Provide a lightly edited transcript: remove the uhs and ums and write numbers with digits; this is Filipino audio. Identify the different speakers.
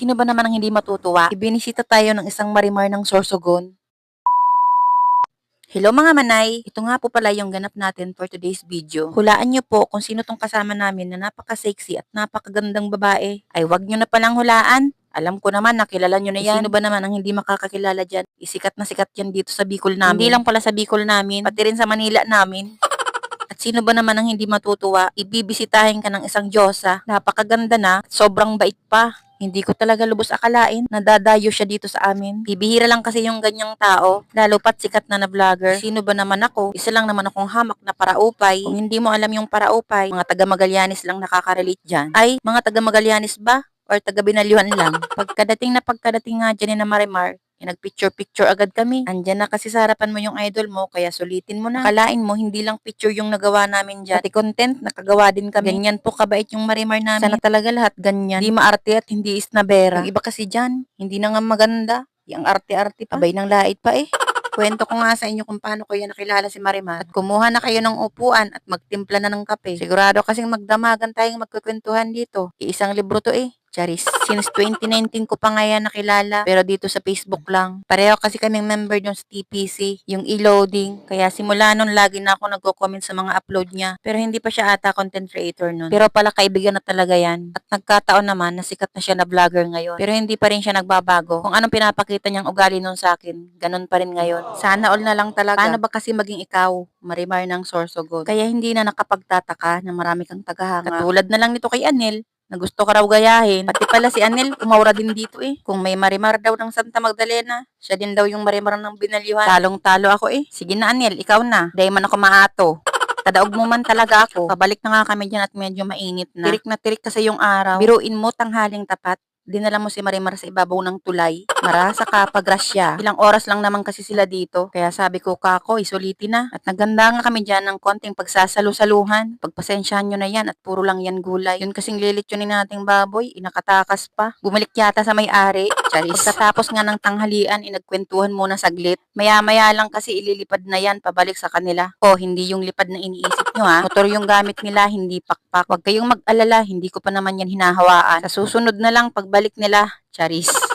Speaker 1: Sino ba naman ang hindi matutuwa? Ibinisita tayo ng isang marimar ng Sorsogon. Hello mga manay! Ito nga po pala yung ganap natin for today's video. Hulaan nyo po kung sino tong kasama namin na napaka-sexy at napakagandang babae. Ay wag nyo na palang hulaan. Alam ko naman, nakilala nyo na yan. Sino ba naman ang hindi makakakilala dyan? Isikat na sikat yan dito sa Bicol namin. Hindi lang pala sa Bicol namin, pati rin sa Manila namin. At sino ba naman ang hindi matutuwa? Ibibisitahin ka ng isang diyosa. Napakaganda na, at sobrang bait pa. Hindi ko talaga lubos akalain na dadayo siya dito sa amin. Bibihira lang kasi yung ganyang tao, lalo pat sikat na vlogger. Sino ba naman ako? Isa lang naman akong hamak na paraupay. Kung hindi mo alam yung paraupay, mga taga Magallanes lang nakaka-relate dyan. Ay, mga taga Magallanes ba? Or taga Binalyuan lang? Pagkadating nga dyan ni na Marimar, nagpicture-picture agad kami. Andyan na kasi sa harapan mo yung idol mo, kaya sulitin mo na. Akalain mo, hindi lang picture yung nagawa namin dyan. Pati content, nakagawa din kami. Ganyan po kabait yung Marimar namin. Sana talaga lahat ganyan. Hindi maarte at hindi isnabera. Yung iba kasi dyan, hindi na nga maganda. Yung arte-arte pa. Abay ng lait pa eh. Kwento ko nga sa inyo kung paano ko yan nakilala si Marimar. At kumuha na kayo ng upuan at magtimpla na ng kape. Sigurado kasing magdamagan tayong magkukwentuhan dito. Iisang libro to eh. Charis. Since 2019 ko pa nga yan nakilala, pero dito sa Facebook lang. Pareho kasi kaming member dun sa TPC, yung e-loading. Kaya simula nun, lagi na ako nagko-comment sa mga upload niya. Pero hindi pa siya ata content creator nun. Pero pala kaibigan na talaga yan. At nagkataon naman, nasikat na siya na vlogger ngayon. Pero hindi pa rin siya nagbabago. Kung anong pinapakita niyang ugali nun sa akin, ganun pa rin ngayon. Sana all na lang talaga. Paano ba kasi maging ikaw, Marimar ng Sorsogon? Kaya hindi na nakapagtataka na marami kang tagahanga. Katulad na lang nito kay Anel, na gusto ka raw gayahin. Pati pala si Anel, umaura din dito eh. Kung may Marimar daw ng Santa Magdalena, siya din daw yung Marimar ng Binalyuan. Talong-talo ako eh. Sige na Anel, ikaw na. Dahil man ako maato. Tadaog mo man talaga ako. Pabalik na nga kami dyan at medyo mainit na tirik kasi yung araw. Biruin mo tanghaling tapat. Dinala mo si Marimar sa ibabaw ng tulay. Marasa ka, pagrasya. Ilang oras lang naman kasi sila dito. Kaya sabi ko, kako, isulitin na. At naganda nga kami dyan ng konting pagsasalu-saluhan. Pagpasensyahan nyo na yan at puro lang yan gulay. Yun kasing lilitsunin nating baboy, inakatakas pa. Bumalik yata sa may-ari. Charis. Pagkatapos nga ng tanghalian, inagkwentuhan muna saglit. Maya-maya lang kasi ililipad na yan pabalik sa kanila. O, hindi yung lipad na iniisip nyo ha. Motor yung gamit nila, hindi pakpak. Huwag kayong mag-alala, hindi ko pa naman yan hinahawaan. Sa susunod na lang pagbalik nila, charis.